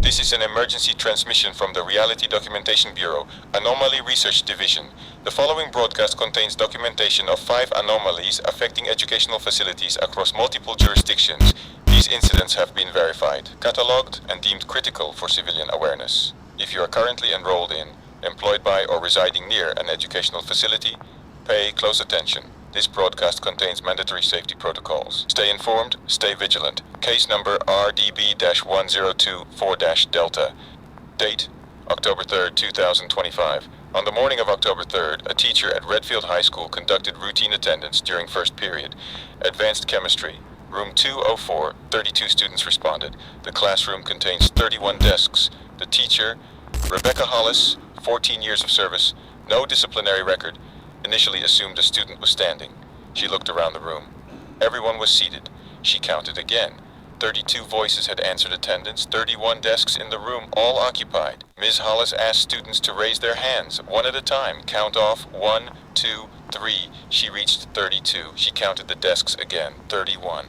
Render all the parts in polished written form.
This is an emergency transmission from the Reality Documentation Bureau, Anomaly Research Division. The following broadcast contains documentation of 5 anomalies affecting educational facilities across multiple jurisdictions. These incidents have been verified, catalogued, and deemed critical for civilian awareness. If you are currently enrolled in, employed by, or residing near an educational facility, pay close attention. This broadcast contains mandatory safety protocols. Stay informed, stay vigilant. Case number RDB-1024-Delta. Date, October 3rd, 2025. On the morning of October 3rd, a teacher at Redfield High School conducted routine attendance during first period. Advanced chemistry. Room 204, 32 students responded. The classroom contains 31 desks. The teacher, Rebecca Hollis, 14 years of service, no disciplinary record, initially assumed a student was standing. She looked around the room. Everyone was seated. She counted again. 32 voices had answered attendance, 31 desks in the room, all occupied. Ms. Hollis asked students to raise their hands, one at a time. Count off, 1, 2, 3. She reached 32. She counted the desks again, 31.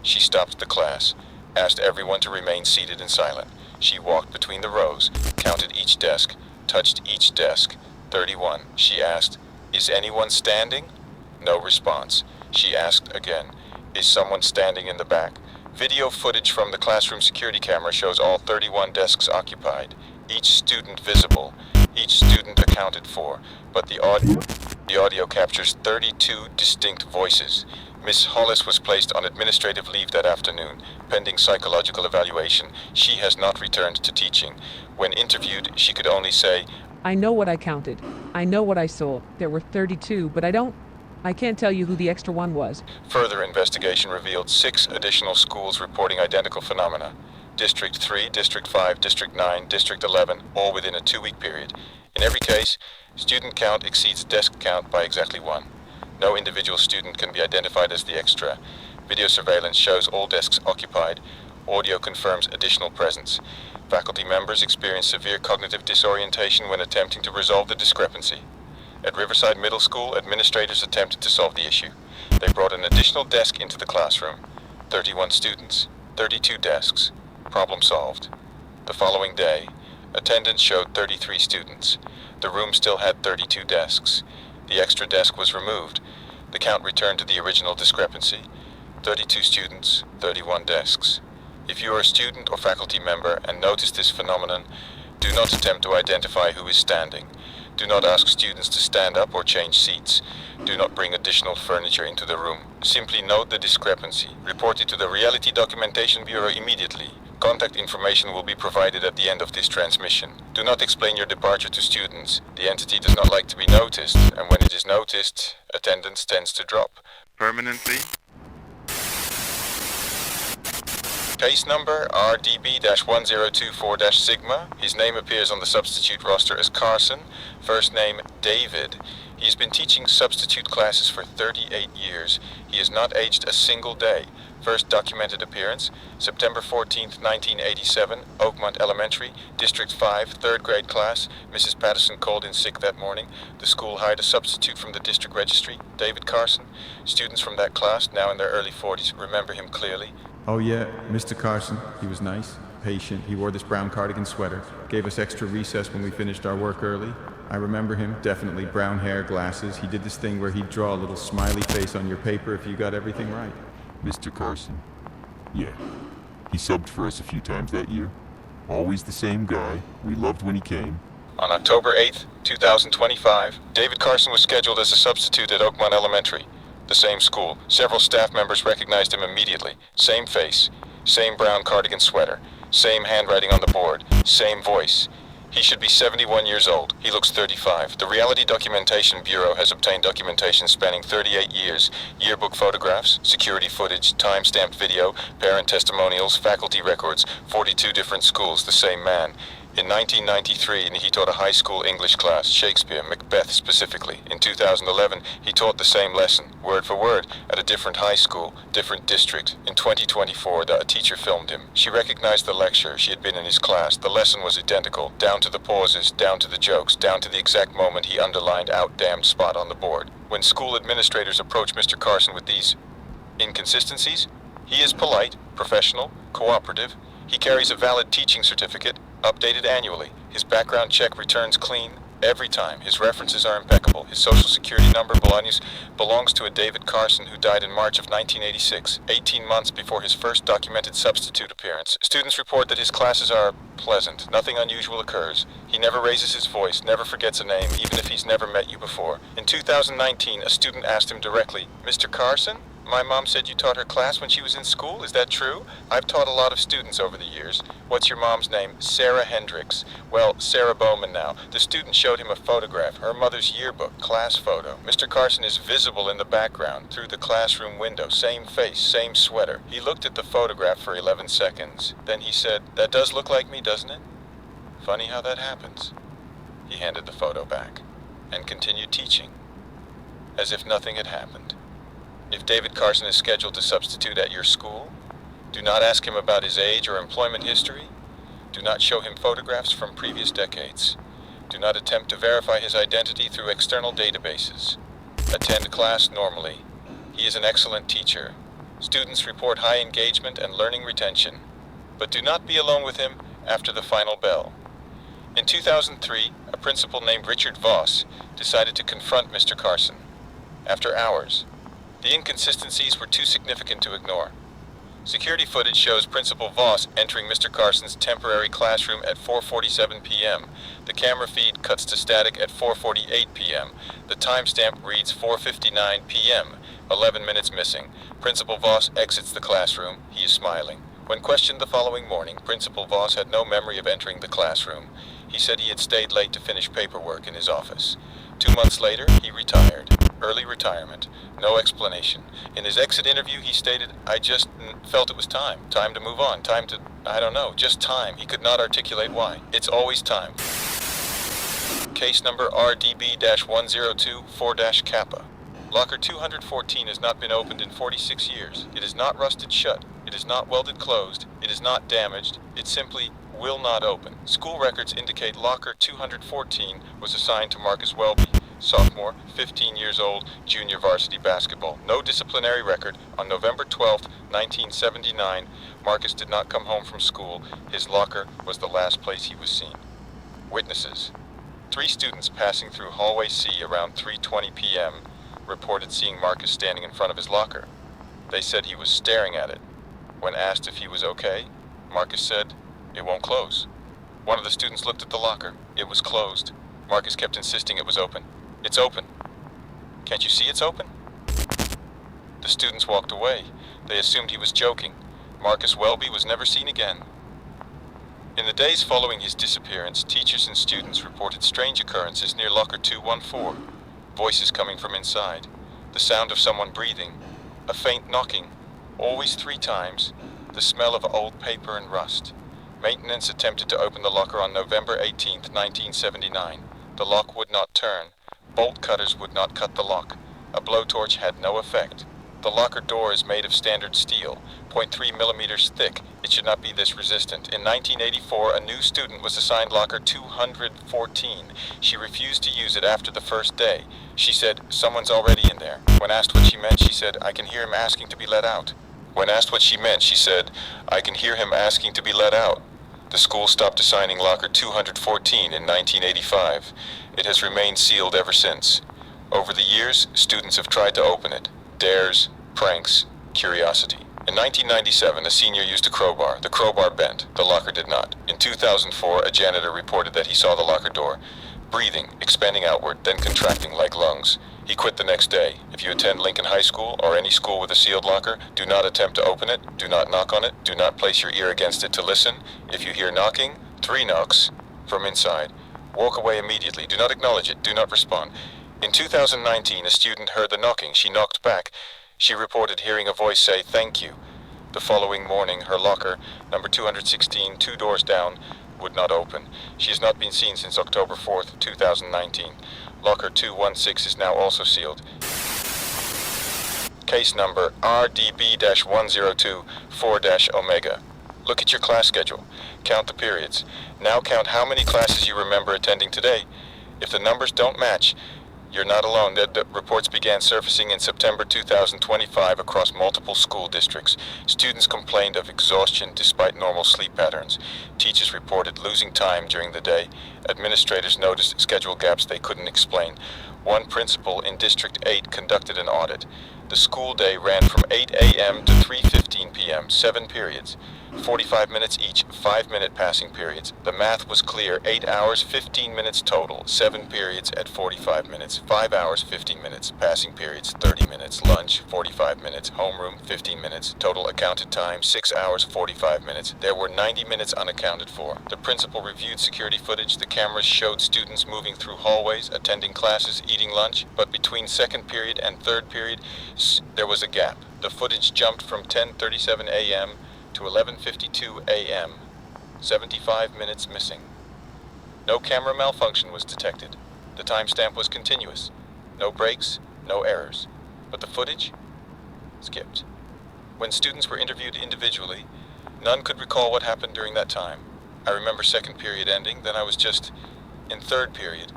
She stopped the class, asked everyone to remain seated and silent. She walked between the rows, counted each desk, touched each desk, 31. She asked, "Is anyone standing?" No response. She asked again, "Is someone standing in the back?" Video footage from the classroom security camera shows all 31 desks occupied, each student visible, each student accounted for, but the audio captures 32 distinct voices. Miss Hollis was placed on administrative leave that afternoon, pending psychological evaluation. She has not returned to teaching. When interviewed, she could only say, "I know what I counted. I know what I saw. There were 32, but I can't tell you who the extra one was." Further investigation revealed 6 additional schools reporting identical phenomena. District 3, District 5, District 9, District 11, all within a 2-week period. In every case, student count exceeds desk count by exactly 1. No individual student can be identified as the extra. Video surveillance shows all desks occupied. Audio confirms additional presence. Faculty members experience severe cognitive disorientation when attempting to resolve the discrepancy. At Riverside Middle School, administrators attempted to solve the issue. They brought an additional desk into the classroom. 31 students, 32 desks. Problem solved. The following day, attendance showed 33 students. The room still had 32 desks. The extra desk was removed. The count returned to the original discrepancy. 32 students, 31 desks. If you are a student or faculty member and notice this phenomenon, do not attempt to identify who is standing. Do not ask students to stand up or change seats. Do not bring additional furniture into the room. Simply note the discrepancy. Report it to the Reality Documentation Bureau immediately. Contact information will be provided at the end of this transmission. Do not explain your departure to students. The entity does not like to be noticed, and when it is noticed, attendance tends to drop permanently. Case number RDB-1024-Sigma. His name appears on the substitute roster as Carson, first name David. He's been teaching substitute classes for 38 years. He has not aged a single day. First documented appearance, September 14th, 1987, Oakmont Elementary, District 5, 3rd grade class. Mrs. Patterson called in sick that morning. The school hired a substitute from the district registry, David Carson. Students from that class, now in their early 40s, remember him clearly. "Oh yeah, Mr. Carson. He was nice, patient. He wore this brown cardigan sweater. Gave us extra recess when we finished our work early. I remember him, definitely. Brown hair, glasses. He did this thing where he'd draw a little smiley face on your paper if you got everything right." Mr. Carson. Yeah. He subbed for us a few times that year. Always the same guy. We loved when he came. On October 8th, 2025, David Carson was scheduled as a substitute at Oakmont Elementary, the same school. Several staff members recognized him immediately. Same face, same brown cardigan sweater, same handwriting on the board, same voice. He should be 71 years old. He looks 35. The Reality Documentation Bureau has obtained documentation spanning 38 years. Yearbook photographs, security footage, time-stamped video, parent testimonials, faculty records, 42 different schools, the same man. In 1993, he taught a high school English class, Shakespeare, Macbeth specifically. In 2011, he taught the same lesson, word for word, at a different high school, different district. In 2024, a teacher filmed him. She recognized the lecture. She had been in his class. The lesson was identical, down to the pauses, down to the jokes, down to the exact moment he underlined out damned spot on the board. When school administrators approach Mr. Carson with these inconsistencies, he is polite, professional, cooperative. He carries a valid teaching certificate, updated annually. His background check returns clean every time. His references are impeccable. His social security number belongs to a David Carson who died in March of 1986, 18 months before his first documented substitute appearance. Students report that his classes are pleasant. Nothing unusual occurs. He never raises his voice, never forgets a name, even if he's never met you before. In 2019, a student asked him directly, "Mr. Carson? My mom said you taught her class when she was in school. Is that true? I've taught a lot of students over the years. What's your mom's name?" "Sarah Hendricks." "Well, Sarah Bowman now." The student showed him a photograph, her mother's yearbook, class photo. Mr. Carson is visible in the background, through the classroom window. Same face, same sweater. He looked at the photograph for 11 seconds. Then he said, "That does look like me, doesn't it? Funny how that happens." He handed the photo back and continued teaching, as if nothing had happened. If David Carson is scheduled to substitute at your school, do not ask him about his age or employment history. Do not show him photographs from previous decades. Do not attempt to verify his identity through external databases. Attend class normally. He is an excellent teacher. Students report high engagement and learning retention. But do not be alone with him after the final bell. In 2003, a principal named Richard Voss decided to confront Mr. Carson. After hours, the inconsistencies were too significant to ignore. Security footage shows Principal Voss entering Mr. Carson's temporary classroom at 4:47 p.m. The camera feed cuts to static at 4:48 p.m. The timestamp reads 4:59 p.m., 11 minutes missing. Principal Voss exits the classroom. He is smiling. When questioned the following morning, Principal Voss had no memory of entering the classroom. He said he had stayed late to finish paperwork in his office. 2 months later, he retired. Early retirement. No explanation. In his exit interview, he stated, "I just felt it was time. Time to move on. Time to, I don't know, just time." He could not articulate why. It's always time. Case number RDB-1024-Kappa. Locker 214 has not been opened in 46 years. It is not rusted shut. It is not welded closed. It is not damaged. It simply will not open. School records indicate locker 214 was assigned to Marcus Welby, sophomore, 15 years old, junior varsity basketball. No disciplinary record. On November 12, 1979, Marcus did not come home from school. His locker was the last place he was seen. Witnesses. 3 students passing through hallway C around 3:20 p.m. reported seeing Marcus standing in front of his locker. They said he was staring at it. When asked if he was okay, Marcus said, "It won't close." One of the students looked at the locker. It was closed. Marcus kept insisting it was open. "It's open. Can't you see it's open?" The students walked away. They assumed he was joking. Marcus Welby was never seen again. In the days following his disappearance, teachers and students reported strange occurrences near locker 214. Voices coming from inside. The sound of someone breathing. A faint knocking. Always 3 times. The smell of old paper and rust. Maintenance attempted to open the locker on November 18, 1979. The lock would not turn. Bolt cutters would not cut the lock. A blowtorch had no effect. The locker door is made of standard steel, 0.3 millimeters thick. It should not be this resistant. In 1984, a new student was assigned locker 214. She refused to use it after the first day. She said, "Someone's already in there." When asked what she meant, she said, "I can hear him asking to be let out." When asked what she meant, she said, "I can hear him asking to be let out." The school stopped assigning locker 214 in 1985. It has remained sealed ever since. Over the years, students have tried to open it. Dares, pranks, curiosity. In 1997, a senior used a crowbar. The crowbar bent. The locker did not. In 2004, a janitor reported that he saw the locker door breathing, expanding outward, then contracting like lungs. He quit the next day. If you attend Lincoln High School or any school with a sealed locker, do not attempt to open it, do not knock on it, do not place your ear against it to listen. If you hear knocking, 3 knocks from inside, walk away immediately. Do not acknowledge it, do not respond. In 2019, a student heard the knocking. She knocked back. She reported hearing a voice say, "Thank you." The following morning, her locker, number 216, 2 doors down, would not open. She has not been seen since October 4th, 2019. Locker 216 is now also sealed. Case number RDB-1024-Omega. Look at your class schedule. Count the periods. Now count how many classes you remember attending today. If the numbers don't match, You're not alone. The reports began surfacing in September 2025 across multiple school districts. Students complained of exhaustion despite normal sleep patterns. Teachers reported losing time during the day. Administrators noticed schedule gaps they couldn't explain. One principal in District 8 conducted an audit. The school day ran from 8 a.m. to 3:15 p.m., 7 periods. 45 minutes each, 5-minute passing periods. The math was clear. 8 hours, 15 minutes total. 7 periods at 45 minutes. 5 hours, 15 minutes. Passing periods, 30 minutes. Lunch, 45 minutes. Homeroom, 15 minutes. Total accounted time, 6 hours, 45 minutes. There were 90 minutes unaccounted for. The principal reviewed security footage. The cameras showed students moving through hallways, attending classes, eating lunch. But between second period and third period, there was a gap. The footage jumped from 10:37 a.m. to 11:52 a.m. 75 minutes missing. No camera malfunction was detected. The timestamp was continuous. No breaks, no errors. But the footage? Skipped. When students were interviewed individually, none could recall what happened during that time. I remember second period ending, then I was just in third period.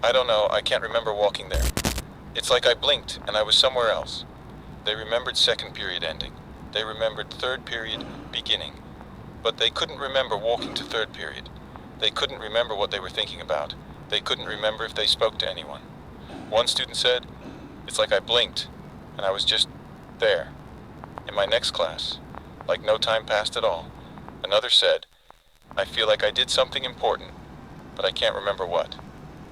I don't know, I can't remember walking there. It's like I blinked and I was somewhere else. They remembered second period ending. They remembered third period beginning. But they couldn't remember walking to third period. They couldn't remember what they were thinking about. They couldn't remember if they spoke to anyone. One student said, "It's like I blinked and I was just there, in my next class, like no time passed at all." Another said, "I feel like I did something important, but I can't remember what.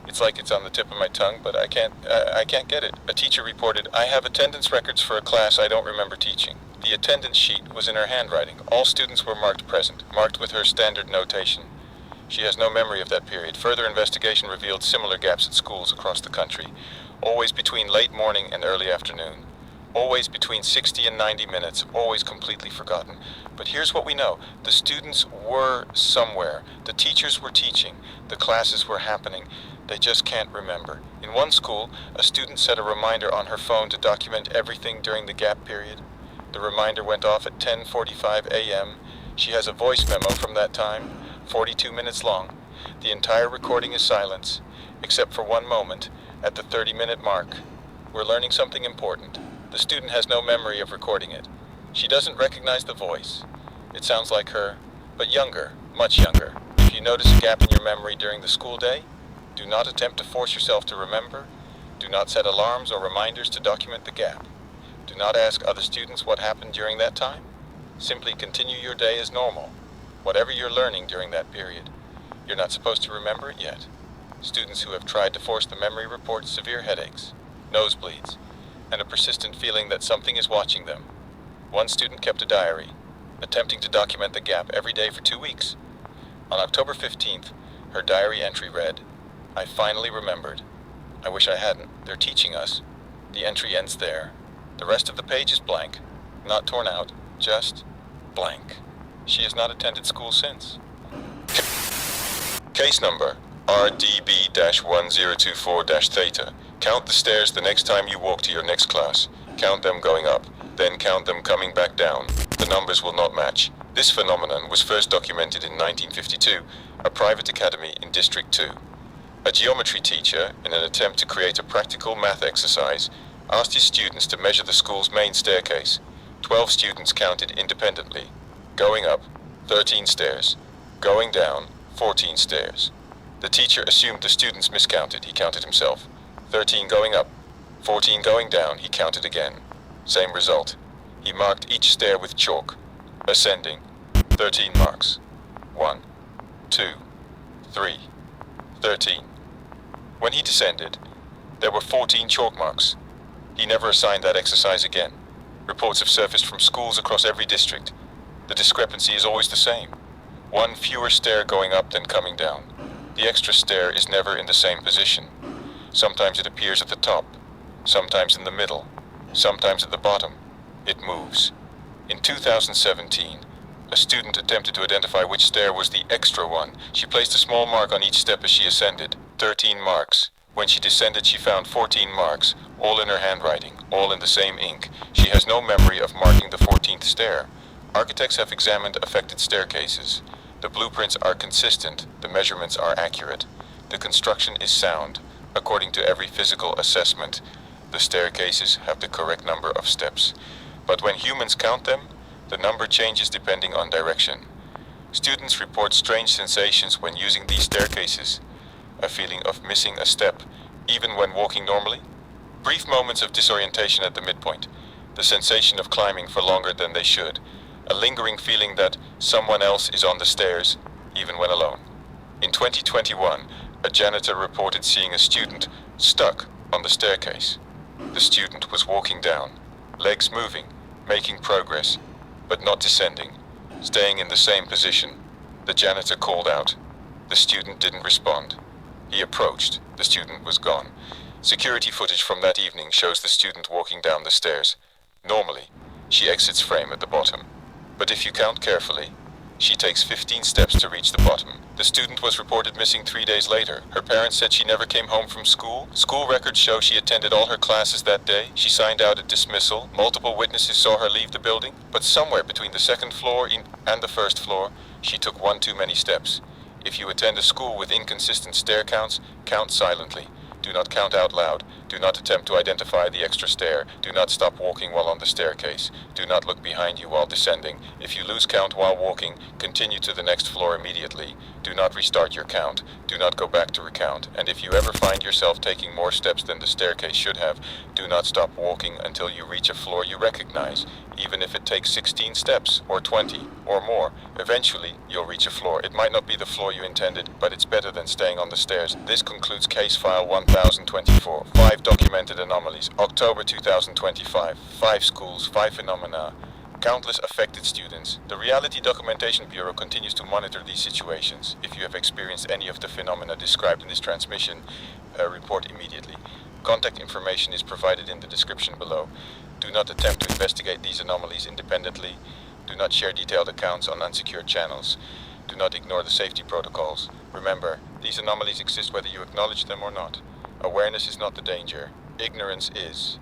It's like it's on the tip of my tongue, but I can't get it." A teacher reported, "I have attendance records for a class I don't remember teaching." The attendance sheet was in her handwriting. All students were marked present, marked with her standard notation. She has no memory of that period. Further investigation revealed similar gaps at schools across the country, always between late morning and early afternoon, always between 60 and 90 minutes, always completely forgotten. But here's what we know. The students were somewhere. The teachers were teaching. The classes were happening. They just can't remember. In one school, a student set a reminder on her phone to document everything during the gap period. The reminder went off at 10:45 a.m. She has a voice memo from that time, 42 minutes long. The entire recording is silence, except for one moment, at the 30-minute mark. We're learning something important. The student has no memory of recording it. She doesn't recognize the voice. It sounds like her, but younger, much younger. If you notice a gap in your memory during the school day, do not attempt to force yourself to remember. Do not set alarms or reminders to document the gap. Do not ask other students what happened during that time. Simply continue your day as normal, whatever you're learning during that period. You're not supposed to remember it yet. Students who have tried to force the memory report severe headaches, nosebleeds, and a persistent feeling that something is watching them. One student kept a diary, attempting to document the gap every day for 2 weeks. On October 15th, her diary entry read, "I finally remembered. I wish I hadn't. They're teaching us." The entry ends there. The rest of the page is blank, not torn out, just blank. She has not attended school since. Case number RDB-1024-Theta. Count the stairs the next time you walk to your next class. Count them going up, then count them coming back down. The numbers will not match. This phenomenon was first documented in 1952, a private academy in District 2. A geometry teacher, in an attempt to create a practical math exercise, asked his students to measure the school's main staircase. 12 students counted independently. Going up, 13 stairs. Going down, 14 stairs. The teacher assumed the students miscounted. He counted himself. 13 going up, 14 going down. He counted again. Same result. He marked each stair with chalk. Ascending, 13 marks. 1, 2, 3, 13. When he descended, there were 14 chalk marks. He never assigned that exercise again. Reports have surfaced from schools across every district. The discrepancy is always the same. One fewer stair going up than coming down. The extra stair is never in the same position. Sometimes it appears at the top, sometimes in the middle, sometimes at the bottom. It moves. In 2017, a student attempted to identify which stair was the extra one. She placed a small mark on each step as she ascended. 13 marks. When she descended, she found 14 marks, all in her handwriting, all in the same ink. She has no memory of marking the 14th stair. Architects have examined affected staircases. The blueprints are consistent, the measurements are accurate. The construction is sound. According to every physical assessment, the staircases have the correct number of steps. But when humans count them, the number changes depending on direction. Students report strange sensations when using these staircases. A feeling of missing a step, even when walking normally. Brief moments of disorientation at the midpoint. The sensation of climbing for longer than they should. A lingering feeling that someone else is on the stairs, even when alone. In 2021, a janitor reported seeing a student stuck on the staircase. The student was walking down, legs moving, making progress, but not descending, staying in the same position. The janitor called out. The student didn't respond. He approached. The student was gone. Security footage from that evening shows the student walking down the stairs. Normally, she exits frame at the bottom. But if you count carefully, she takes 15 steps to reach the bottom. The student was reported missing 3 days later. Her parents said she never came home from school. School records show she attended all her classes that day. She signed out at dismissal. Multiple witnesses saw her leave the building. But somewhere between the second floor and the first floor, she took one too many steps. If you attend a school with inconsistent stair counts, count silently. Do not count out loud. Do not attempt to identify the extra stair. Do not stop walking while on the staircase. Do not look behind you while descending. If you lose count while walking, continue to the next floor immediately. Do not restart your count. Do not go back to recount. And if you ever find yourself taking more steps than the staircase should have, do not stop walking until you reach a floor you recognize. Even if it takes 16 steps, or 20, or more, eventually you'll reach a floor. It might not be the floor you intended, but it's better than staying on the stairs. This concludes case file 1024. 5 documented anomalies. October 2025. 5 schools, 5 phenomena. Countless affected students. The Reality Documentation Bureau continues to monitor these situations. If you have experienced any of the phenomena described in this transmission, report immediately. Contact information is provided in the description below. Do not attempt to investigate these anomalies independently. Do not share detailed accounts on unsecured channels. Do not ignore the safety protocols. Remember, these anomalies exist whether you acknowledge them or not. Awareness is not the danger. Ignorance is.